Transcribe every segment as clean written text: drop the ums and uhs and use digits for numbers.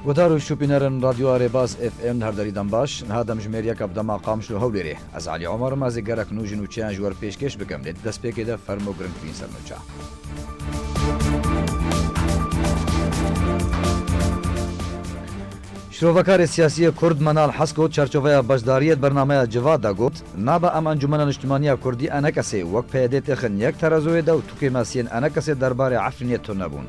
ودارو شوبينرن راديو اريباس اف ام هردري دنباش هذا مجمريا كبدما قامش له هوليري از علي عمر مازي گرك نوجن و چان جوار پیشکش بکم لید دست پیکه فرمو گرنگ پین سرنوچا شروفکار سیاسی کرد منال حسکو چرچوفیا بشداریت برنامه جواد دا گوت نابا ام انجمن اجتماعی کردی انا کسی وقت پیاده تخن یک ترازوی دا و توکی ماسین انا کسی درباره عفرینیت تو نبون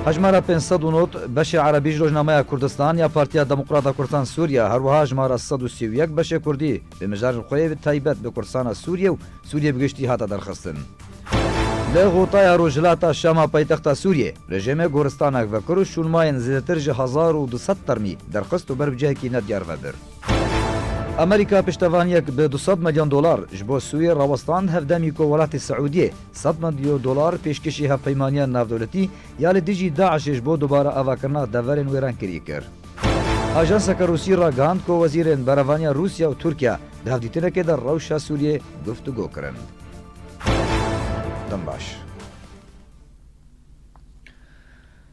هجمارا 509 بش عربی روزنامه کردستان یا پارتیا دموکرات کردستان سوریا هر وها هجمارا 131 بش کردی به مجار خوی تایبت به کردستان سوریه و سوریه بگشتی هاتا درخستن لغوطای روجلاتا شام پایتخت سوریه رژیم گورستان و کرو شولماین زیاتر 1200 ترمی درخست و بر بجه کی ندیار و بر امریکا پشتوانیک به 200 میلیون دلار جبو سوریه راوستان هفدمی کو ولات سعودیه 100 میلیون دلار پیشکشی هف پیمانی نافدولتی یال دیجی داعش جبو دوباره اواکرنا دورن ویران کری کر آژانس روسی را گاند کو وزیرن بروانیا روسیا و ترکیه ده دیتنه که در روشا سوریه گفتگو کرن دنباش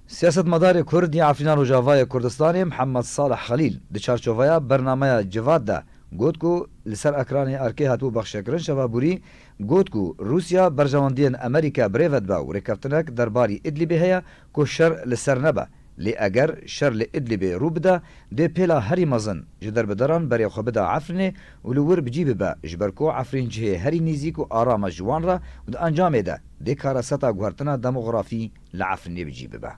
سیاست مدار کردی عفرین روجاوای کردستان محمد صالح خلیل د چارچوبایا برنامه جواد ده گوت کو لسر اکران ارکی هاتو بخشکرن شوابوری گوت کو روسیا برجواندین امریکا بریود با و رکفتنک درباری ادلیبی هیا کو شر لسر نبا لی اگر شر لادلیبی رو بده ده پیلا هری مزن جدر بدران بری خوبده عفرینه ولور بجیب با جبرکو عفرین جه هری نیزیک و آرام جوان را و ده انجام ده ده کارستا گوارتنا دموغرافی لعفرینه بجیب با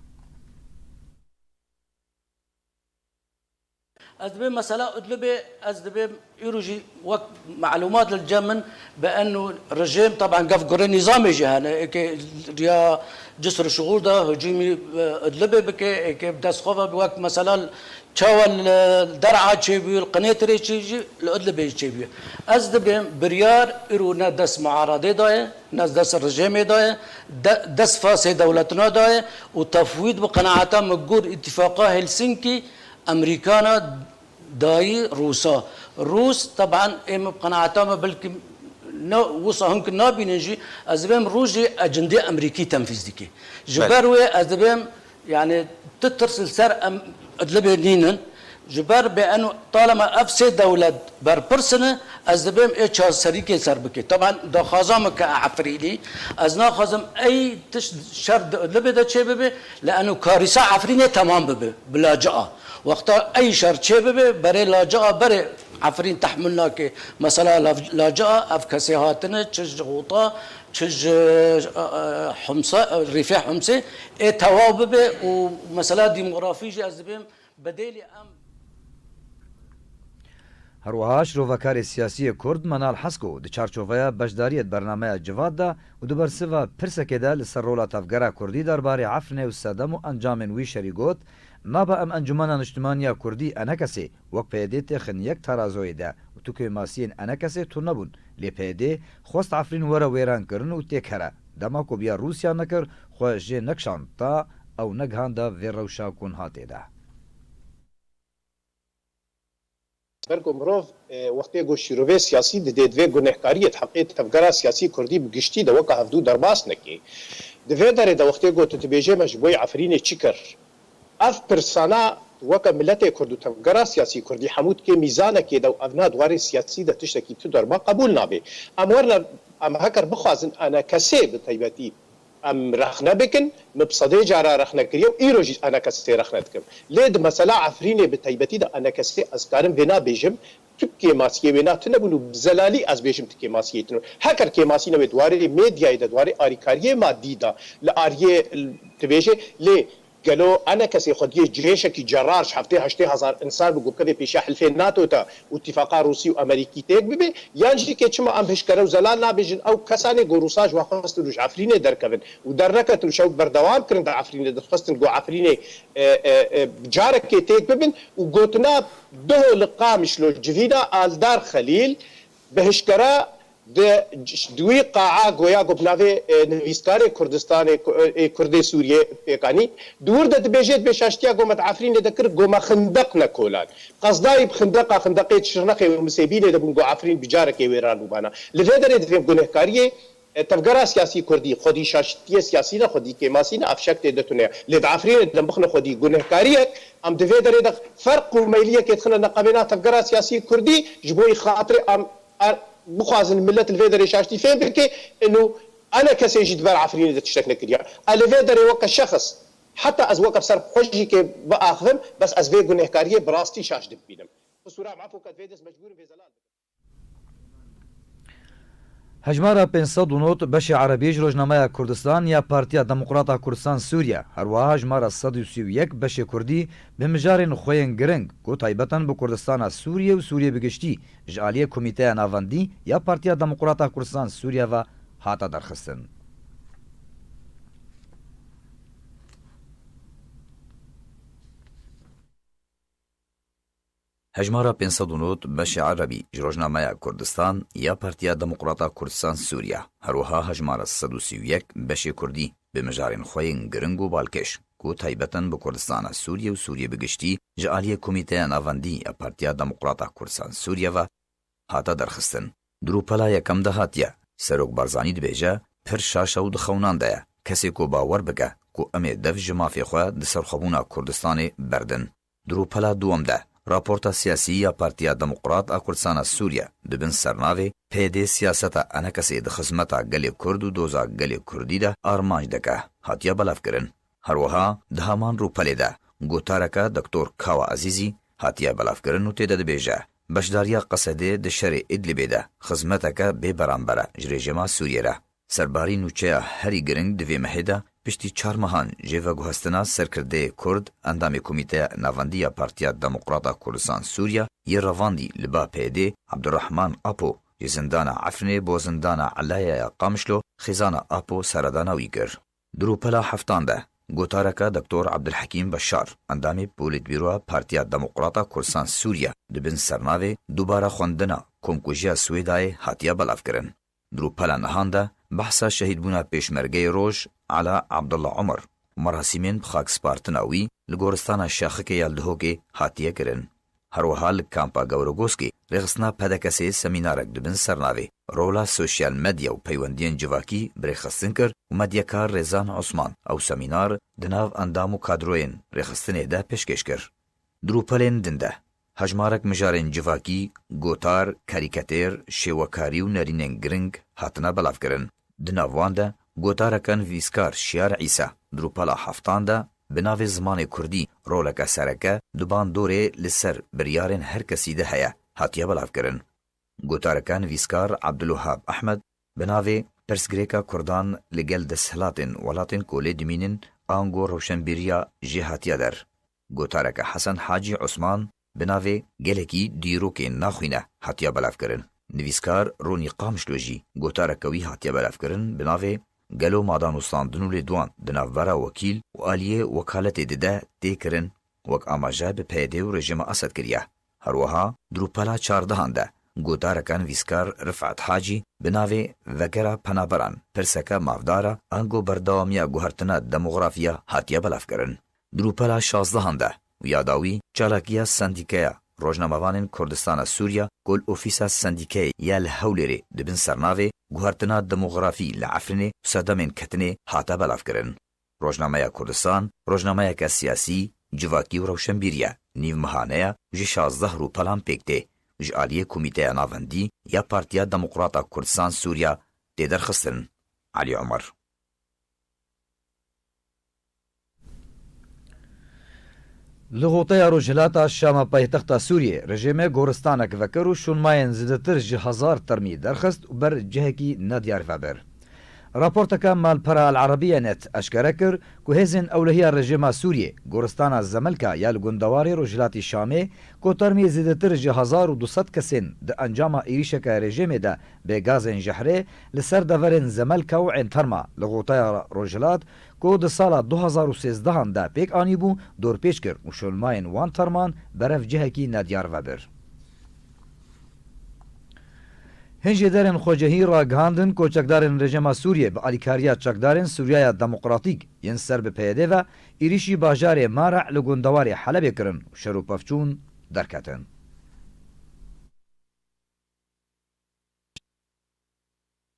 أذبي مثلا أدلبي أذبي يروجي وقت معلومات للجمن بأنه الرجيم طبعا قف قرن نظامي جهنا يا جسر الشغول ده هجومي أدلبي بكي بدس خوفه بوقت مثلا تشاول الدرعة تشيبيو القنيتري تشيبيو الأدلبي تشيبيو أذبي بريار إرونا دس معارضة ده ناس دس الرجيم ده دس فاسد دولتنا ده وتفويض بقناعتها مقور اتفاقها هلسنكي امريكانا داي روسا روس طبعا ام بقناعتهم بلكي وصا هنك نابي نجي ازبم روجي اجندي امريكي تنفيذي جبروي ازبم يعني تترسل سر ادلبي نينن جبر بانه طالما افسد دولة بربرسنه ازبم ايش سريكي سربكي طبعا دا خازمك عفريلي ازنا خازم اي تش شرد ادلبي دا تشي لانه كارثه عفرينه تمام بلاجئه وقتا اي شر چه ببه برای لاجئه برای عفرین تحملنا که مثلا لاجئه اف کسی هاتنه چج غوطا چج حمصه رفيع حمصه ای تواب به و مثلا دیموغرافیجی از بیم بدیلی ام هروهاش روکار سیاسی کرد منال حسکو د چارچوبایا بشداریت برنامه جواد ده و دو برسوا پرسکه ده لسر رولات افگرا کردی درباره عفرینه و صدم و انجام وی شریگوت نابا ام انجمن اجتماعی کردی انا کسی وقت پیده تخن یک ترازوی ده و تو که ماسین انا کسی تو نبون لی پیده خواست عفرین ورا ویران کرن و تکره دما کو بیا روسیا نکر خواه جه نکشان تا او نگهان ده وی روشا کن هاته ده برگو مروف وقتی گو شیروه سیاسی دوی گنهکاریت حقیقت تفگرا سیاسی کردی بگشتی ده وقت هفدو درباس نکی دوی داره ده وقتی گو تتبیجه مجبوی عفرین چیکر اف پرسانا وکا ملت کردو تفگرا سیاسی کردی حمود که میزانه که دو افنا دوار سیاسی ده تشتکی تو دربا قبول نابه امورنا ام هکر بخوازن انا کسی بطیبتی ام رخنه بکن مبصده جارا رخنه کریو ایروجی انا کسی رخنه دکم لید مثلا عفرین بطیبتی ده انا کسی از کارم وینا بیجم تکی ماسیه وینا تنبولو بزلالی از بیجم تکی ماسیه تنو هکر که ماسی نوی دواره میدیای ده دواره آریکاریه مادی ده لآریه تبیجه لی قالوا انا كسي خديه جيشك جرارش حفتي 8000 انسان بقول كذا بيش حلفين ناتو تا واتفاقا روسي وامريكي تيك ببي يانجي كيتشما ام بشكرو زلالنا بيجن او كساني غروساج واخست روج عفرينه دركبن ودركت وشو بردوام كرن عفرينه دخست جو عفرينه جارك تيك ببن وقوتنا ده لقامش لو جفيدا الدار خليل بهشكرا ده دوی قاعه گویا گبناوی نویسکار کردستان کرد سوریه پیکانی دور ده بجید بشاشتیا گومت عفرین ده کر گوما خندق نکولان قصدای خندقه شرنقه و مسیبینه ده بونگو عفرین بجاره که ویران بوبانا لفه داره ده گنهکاریه تفگرا سیاسی کردی خودی شاشتی سیاسی نه خودی که ماسی نه افشک دتونه لید عفرین دم بخنه خودی گنهکاریه ام دوی داره دخ فرق و میلیه که تخنه نقابینا تفگرا سیاسی کردی جبوی خاطر ام بخوازن ملت الفي داره شاشتی فهم بکه انه انا كسي جد بار عفرين تشتكنا كريا الفي داره وك شخص حتى از وقف سر خوشي كي باخذم بس از في گنهکاریه براستي شاش دبينم بصوره معفو كد فيدس مجبور في زلال هجمارا 509 بەشی عەرەبیش ڕۆژنامەیە کوردستان یا پارتیا دەموقراتا کوردستان سووریا هەروەها هەژمارە 131 بەشی کوردی بمژارên xweyên giring ku taybeten bi Kurdistana Sûriye û Sûriye bigiştî ji aliyê Komîteya Navendî ya Partiya Demokrata Kurdistan Sûriya ve hata derxistin. هجمارا 509 بەشی عەرەبی ji ڕۆژنامەیە کوردستان یا پارتیا دەموقراتا کوردستان سووریا هەروەها هەژمارە 131 بەشی کوردی بمژارên xweyên giring û balkêş ku taybeten bi Kurdistana Sûriye û Sûriye bigiştî ji aliyê Komîteya Navendî ya Partiya Demokrata Kurdistan Sûriya ve hata derxistin. Dirûpela yekam de hatiye Serok Barzanî dibêje pir şaşa û dixewnan de ye kesê ku bawer bike ku em ê dev ji mafê xwe di serxwebûna Kurdistanê berdin. Dirûpela duwem de raporta siyasî ya Partiya Demokrat a Kurdistana Sûriya dibin sernavê pêdê siyaseta enekesê di xizmeta gelê Kurd û doza gelê Kurdî de armanc dike hatiye belevkirin. Herwiha di heman rûpelê de gotareka Doktor Kawa Ezîzî hatiye belevkirin û têde dibêje beşdariya Qesedê di şerê İdlibê de xizmeteke bêberanber e ji rejima Sûriyê re. Serbarî nûçeya herî giring di vê mehê de piştî 4 mehan jê veguhestina serkirdeyê Kurd endamê Komîteya Navendî ya Partiya Demokrata Kurdistan Sûriya yê revandî li ba pêdê Abdurrahman Apo ji zindana Efrînê bo zindana Elaya ya Qamişlo xêzana Apo seredana wî kir. Dirûpela heftan de gotareka Doktor Abdulhekîm Beşar endamê Polîtbîroya Partiya Demokrata Kurdistan Sûriya dibin sernavê dubara xwendina Komkujiya Swêdayê hatiye belevkirin. Dirûpela nihan de behsa şehîdbûna pêşmergeyê roj Ala Abdullah Umar merasîmên bi xakspartina wî li goristana Şaxikê ya Lihokê hatiye kirin. Herwiha li kampa Gewregoskê rêxistina pedekesê semînarek dibin sernavê rola sosyal medya û peywendiyên civakî birêxistin kir û medyakar Rêzan Osman ew semînar di nav endam û kadroyên rêxistinê de pêşkêş kir. Dirûpelên din de hejmarek mijarên civakî, gotar, karîketêr, şêwekarî û nerînên giring hatine belevkirin. Di nav wan de gotarekan vîskar Şiyar İsa dirûpela heftan de bi navê zimanê Kurdî roleka sereke di bandorê li ser biryarên her kesî de heye hatiye belevkirin. Gotarekan vîskar Abdulwehab Ehmed bi navê pirsgirêka Kurdan li gel desthilatên welatên kolê dimînin ango rewşenbîriya jê hatiye der. Gotareka Hesen Hacî Osman bi navê gelekî dîrokên naxwîne hatiye belevkirin. Nivîskar Ronî Qamişlo jî gotareka wî hatiye belevkirin bi navê gelo madanûstandin û lêdwan di navbera wekîl û aliyê wekaletê dide tê kirin wek amaje bi pêdê û rejima Esed kiriye. Herwiha dirûpela çardehan de gotarekan vîskar Rifet Hacî bi navê vekera penaberan pirseke mavdara ango berdewamiya guhertina demografiya hatiye belevkirin. Dirûpela şazdehan de wîya wî çalakiya sendîkeya Rojnamevanên Kurdistana Sûriya gol ofîsa sendîkeyê ya li Hewlêrê dibin sernavê guhertina demografî li Efrînê û sedemên ketinê hate belevkirin. Rojnameya Kurdistan rojnameyeke siyasî, civakî û rewşenbîrî ye nîvmihaneya ji 16 rûpelan pêk tê ji aliyê Komîteya Navendî ya Partiya Demokrata Kurdistan Sûriya tê derxistin. Alî Umar. Li Goteya Rojhilata Şama paytexta Sûriyê rejimê goristanek vekir û şûnmayên zêdetir ji 1000 termî derxist û ber cihekî nediyar veber. Raporteka Malpera El Arabiya Net eşkere kir ku hêzên ewlehiya rejima Sûriyê goristana Zemelka ya li gundewarê Rojhilatê Şamê ku termî zêdetir ji 1200 kesên di encama êrişeka rejimê de bê gazên jehrê li ser deverên Zemelka û Enterma li Goteya Rojhilat ku di sala 2013 de pêk anîbû dorpêç kir û şûnmayên wan terman berev cihekî nediyar vebir. Hinjê derên xwecehî ragihandin koçekdarên rejima Sûriyê bi alîkariya çekdarên Sûriyaya Demokratîk yên ser bi peyedê ve êrişî bajarê Mara li gundewarê Helebê kirin û şer û pevçûn derketin.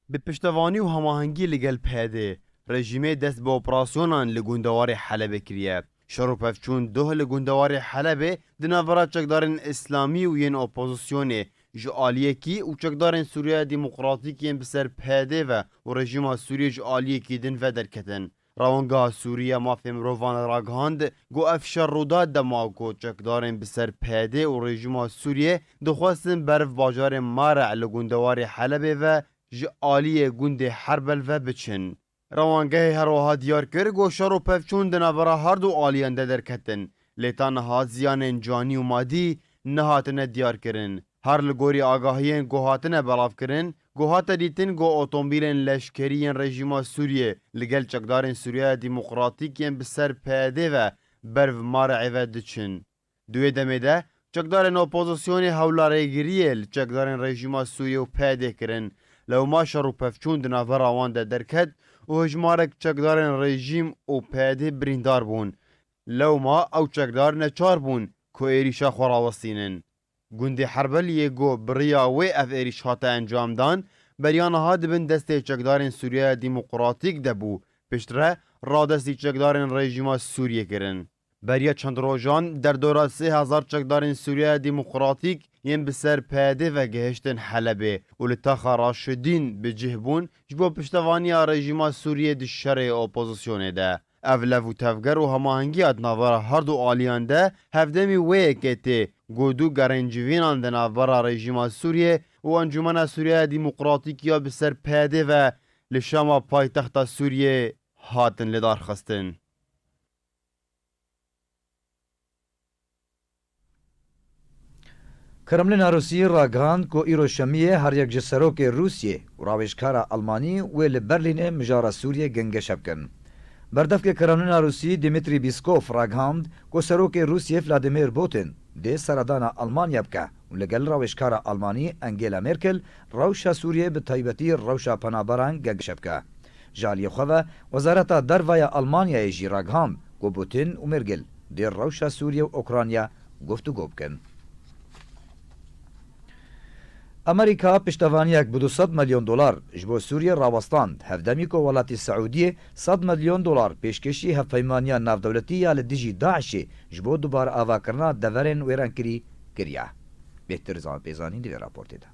به پشتوانی و هماهنگی لگل پیده رژیمه دست به اپراسیونان لگوندوار حلب کریه شروپفچون دوه لگوندوار حلب دناورا چکدارن اسلامی و ین اپوزیسیونه جو آلیه کی و چکدارن سوریه دموکراتیکی بسر پیده و رژیم سوریه جو آلیه کی دن و درکتن روانگاه سوریه مافی مروان راگهاند گو افشار روداد دما گو چکدارن بسر پیده و رژیم سوریه دخواستن برف باجار مارع لگوندوار حلب و جو آلیه گوند حربل و بچن روانگه هروها دیار کر گو شارو پفچون دنابرا هر دو آلیانده درکتن لیتا نهات زیان جانی و مادی نهاتنه دیار کرن هر لگوری آگاهین گوهاتنه بلاف کرن گوهات دیتن گو اوتومبیلن لشکرین رژیم سوریه لگل چکدارن سوریه دموکراتیکین بسر پیده و برو مارعی و دچن دوی دمه ده چکدارن اپوزیسیون هولاره گریه چکدارن رژیم سوریه و پیده کرن لو ما شارو پفچون دنابرا وانده درکت و هجمارک چکدارن رژیم و پیده بریندار بون لو ما او چکدار نچار بون که ایریشا خوراوستینن گوندی حربل یه گو بریا و اف ایریش هاتا انجام دان بریان ها دبن دسته چکدارن سوریه دموکراتیک دبو پشتره را دستی چکدارن رژیم سوریه کرن بریا چند روزان در دوره 3000 چکدارن سوریه دموکراتیک یم بسر پیده و گهشتن حلبه و لطاخ راشدین به جهبون جبو پشتوانی رژیم سوریه دشره اپوزیسیونه ده اولو و تفگر و هماهنگی ادناوار هر دو آلیان ده هفدمی وی کتی گودو گرنجوینان دناوار رژیم سوریه و انجمن سوریه دموکراتیکیا بسر پیده و لشام پایتخت سوریه هاتن لدار خستن. کرملین روسیه راگهاند کو ایرو شمیه هر یک جسروک روسیه و راویشکارا آلمانی و لبرلین مجارا سوریه گنگ شبکن. بردف که کرملین روسیه دیمیتری بیسکوف راگهاند کو سروک روسیه ولادیمیر پوتین ده سردانا آلمانیا بکه و لگل راویشکارا آلمانی انگیلا مرکل روشا سوریه به تایبتی روشا پنابران گنگ شبکه. جالی خواه وزارت دروای آلمانیا جی راگهاند کو پوتین و مرکل ده روشا سوریه و اوکراینیا گفتگو بکن. امریکا پشتوانیک به 200 میلیون دلار جبو سوریه راوستاند هفدمی که ولایت سعودیه 100 میلیون دلار پیشکشی هفپیمانیا ناودولتی یا لدیجی داعشی جبو دوباره آوا کرنا دورن ویران کری کریا بهتر زمان پیزانی دیوی راپورتی ده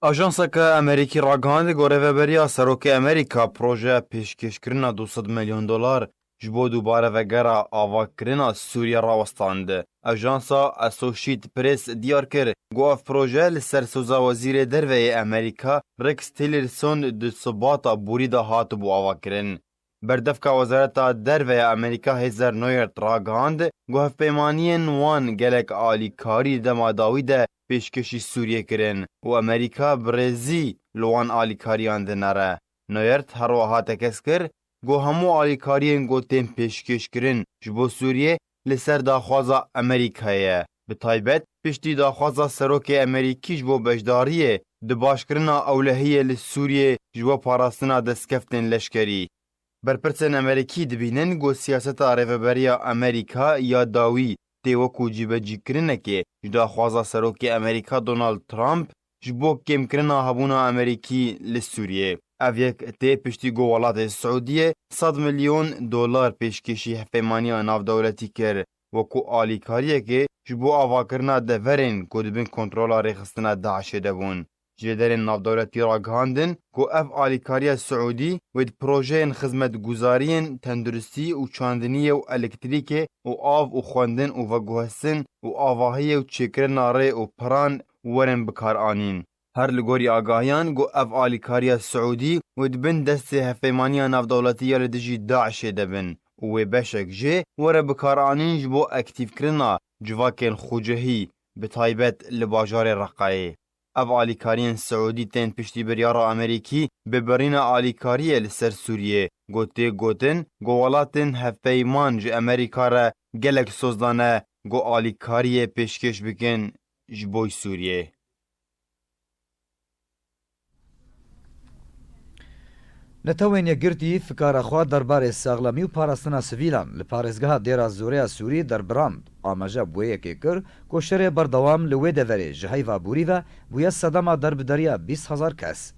آژانسا که امریکی راگهاند گوره بریا سروک امریکا پروژه پیشکش کرنا 200 میلیون دلار جبو دوباره وگرا آوا کرنا سوریه راوستاند. اجانسا اسوشیت پریس دیار کر گواف پروژه لسر سوزا وزیر دروی امریکا رکس تیلرسون د ثباتا بوری دا هات بو آوا کرن. بردفکا وزارت دروی امریکا هزار نویرت راگاند گواف پیمانین وان گلک آلی کاری دماداوی ده پیشکشی سوریه کرن و امریکا برزی لوان آلی کاریان دناره. نویرت هر وحات کس کر گو همو آلیکارین گو تیم پیشکش کرن جبو سوریه لسر داخوازا امریکایه. به تایبت پشتی داخوازا سروک امریکی جبو بجداریه دباش کرنا اولهیه لسوریه جبو پاراستنا دستکفتن لشکری. برپرسن امریکی دبینن گو سیاست ریوبریا امریکا یا داوی تیوکو جیبه جی کرنه که داخوازا سروک امریکا دونالد ترامپ جبو کم کرنا هبونا امریکی لسوریه. اویک تی پشتی گو ولات سعودیه 100 میلیون دلار پیشکشی هفپیمانی ناو دولتی کر وکو آلیکاریه که جبو آوا کرنا دورین که دبین کنترولا ریخستنا داعش دبون. جدرین ناو دولتی را گهاندن که اف آلیکاریه سعودی وید پروژه خدمت گزارین تندرستی و چاندنی و الکتریک و آو و خواندن و وگوهستن و آواهی و چکرنا ری و پران ورن بکار آنین. هر لگوری آگاهیان گو اف آلیکاریا سعودی و دبن دست هفیمانیا ناف دولتی یا لدجی داعش دبن و بشک جه وره بکارانین جبو اکتیف کرنا جواکن خوجهی بطایبت لباجار رقایه. اف آلیکارین سعودی تین پشتی بریارا امریکی ببرین آلیکاریه لسر سوریه گوته گوتن گوالاتن هفیمان ج امریکا را گلک سوزدانه گو آلیکاریه پیشکش بکن جبوی سوریه. نتوین یەکگرتی فکارەخوا دەربارەی ساغڵەمی و پاراستنا سڤیلان لە پارێزگەها دێرا زۆرەیە سووری دەربڕاند ئاماژە بۆیەکێ کرد کۆشەرێ بەردەوام لە وێ دەڤەرێ ji heyva borî ve bûye sedema derbideriya 20,000 kes.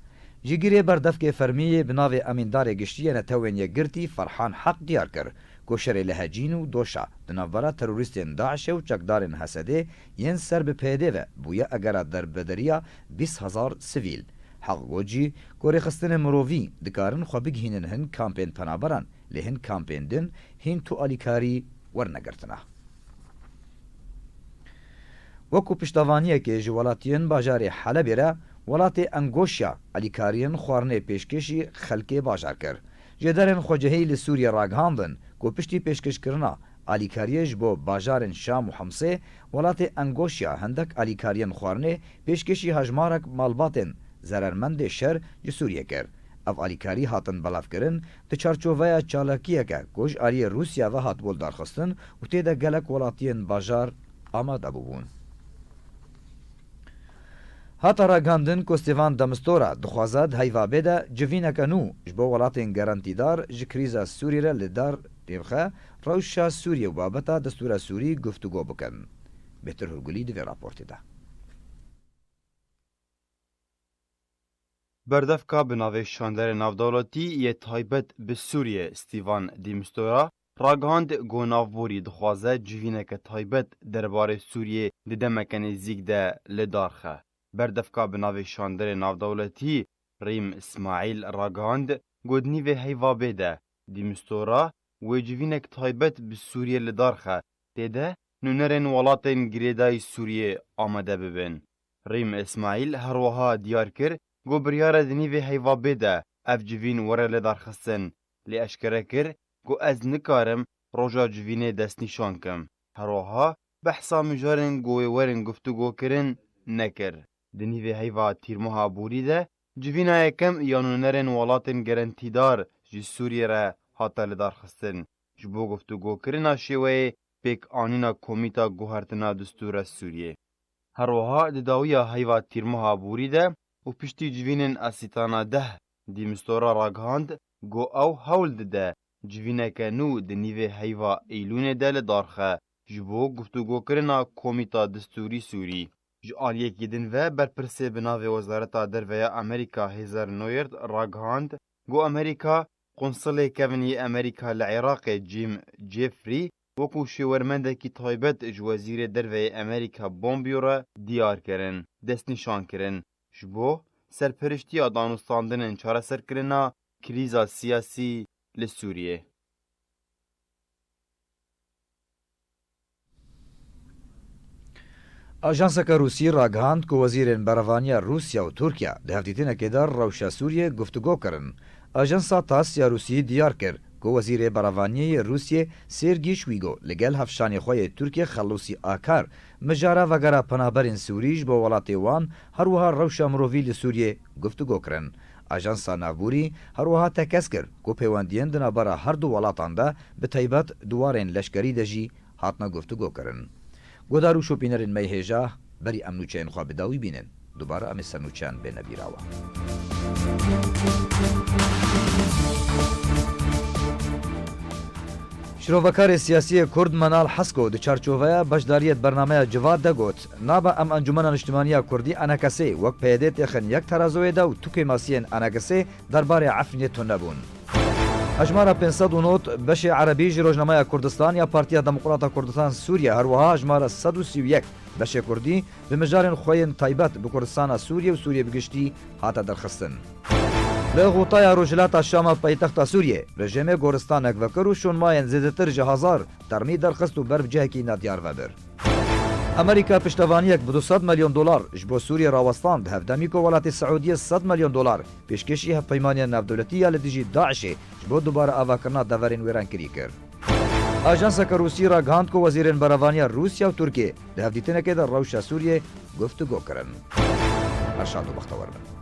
Jîgirê berdevkê fermiyê bi navê Emîndarê Giştiyê netewên yekgirtî Ferhan Heq diyar kir. Koşerê li Hecîn û Doşa di navbera terorîstên Daişê û çekdarên Hesedê yên ser bi pêdê ve bûye egera derbederiya 20,000 sivîl. Heq gocî korêxistinê mirovî dikarin xwe bigihînin hin kampên penaberan lê hin kampên din hîn tu alîkarî wernegirtina. Wekû piştavaniyekê ji welatiyên bajarê Helebê re welatê Engoşya alîkariyên xwarinê pêşkêşî xelkê bajar kir. Jêderên xwecihî li Sûriye ragihandin ku piştî pêşkêşkirina alîkariyê ji bo bajarên Şam û Hemsê welatê Engoşya hendek alîkariyên xwarinê pêşkêşî hejmarek malbatên zerermendê şer ji Sûriye kir. Ev alîkarî hatin belavkirin di çarçoveya çalakiyeke ku ji aliyê Rûsya ve hat boldarxistin û tê de gelek welatiyên bajar amade bûbûn. Hata ragandin ku Stêvan de Mistura dixwaze di heyvabê de civîneke nû ji bo welatên gerantîdar ji krîza Sûrî re li dar pêbixe rewşa Sûriye û babeta destûra Sûrî guftûgo bikin. Bêtir Hurgulî di vê raportê de. Berdevka bi navê şanderê navdewletî yê taybet bi Sûriyê Stêvan de Mistura ragihand ku navborî dixwaze civîneke taybet derbarê Sûriyê di demeke nêzik de li darxe. Berdevka bi navê şanderê navdewletî Rîm İsmaîl ragihand ku di nîvê heyvabê de de Mistura wê civînek taybet bi Sûriyê li darxe tê de nûnerên welatên girêdayî Sûriyê amade bibin. Rîm İsmaîl her wiha diyar kir ku biryare di nîvê heyvabê de ev civîn were li darxistin lê eşkere kir ku ez nikarim roja civînê destnîşan kim. Her wiha behsa mijarên ku wê werin guftûgo kirin nekir. Di nîvê heyva tîrmeha borî de civîna yekem ya nûnerên welatên gerentîdar ji Sûriyê re hate li darxistin ji bo guftûgokirina şêweyê pêkanîna Komîta Guhertina Distûra Sûriyê. Her wiha di dawiya heyva tîrmeha borî de û piştî civînên Asîtana deh de Mistura ragihand ku ew hewl dide civîneke nû di nîvê heyva Eylûnê de li darxe ji bo guftûgokirina Komîta Distûrî Sûrî. Ji aliyekî din ve berpirsê bi navê Wezareta Derveya Amerîka Heather Nauert ragihand ku Amerîka qonsilê kevinî Amerîka li Iraqê Jim Jeffrey wekû şêwermendekî taybet ji Wezîrê Derveyê Amerîka Pompeo re diyar kirin, destnîşan kirin ji bo serpiriştiya danûstandinên çareserkirina krîza siyasî li Sûriyê. Ajanseka Rûsî ragihand ku wezîrên berevaniya Rûsya û Tirkiye di hevdîtinekê de rewşa Sûriyê guftûgo kirin. Ajansa Tasya Rûsî diyar kir ku wezîrê berevaniyê Rûsyê Sergî Şwîgo li gel hevşanê xwe yê Tirkiye Xelûsî Akar mijara vegera penaberên Sûrî ji bo welatê wan her wiha rewşa mirovî li Sûriyê guftûgo kirin. Ajansa Navborî her wiha tekez kir ku peywendiyên di navbera her du welatan de bi taybet duwarên leşkerî de jî hatine guftûgo kirin. Godar û şopînerên me hêja berî em nûçeyên xwe bi dawî bînin. Dubare em ê ser nûçeyan bêne bîrawe. Şîrovekarê siyasî Kurd Menal Hesko di çarçoveya beşdariyê bernameya Civad de got nabe em Encûmena Niştimaniya Kurdî enekesê wek PYD têxin yek terazoyê de û tukê masiyên enekesê derbarê Efrînê tunebûn. Hejmara 509 beşê Erebî ji Rojnameya Kurdistan ya Partiya Demokrata Kurdistan Sûriye her wiha hejmara 131 beşê Kurdî bi mijarên xwe yên taybet bi Kurdistana Sûriye û Sûriye bigiştî hate derxistin. Li Xutaya Rojhilata Şama paytexta Sûriye rejimê goristanek vekir û şonmayên zêdetir ji hezar termî derxist û ber bi cihekî nadiyar vebir. Amerîka piştevaniyek bi $200 milyon ji bo Sûriye rawestan di hevdemî ku welatê Seûdiyê $100 milyon pêşkêşî hevpeymaniya navdewletî li dijî Daişê ji bo dubare avakirina deverên wêrankirî kir. Ajanseka Rûsî ragihand ku wezîrên berevaniya Rûsya û Tirkiye di hevdîtinekê de rewşa Sûriyê guftûgo kirin. Erşad û bextewar bin.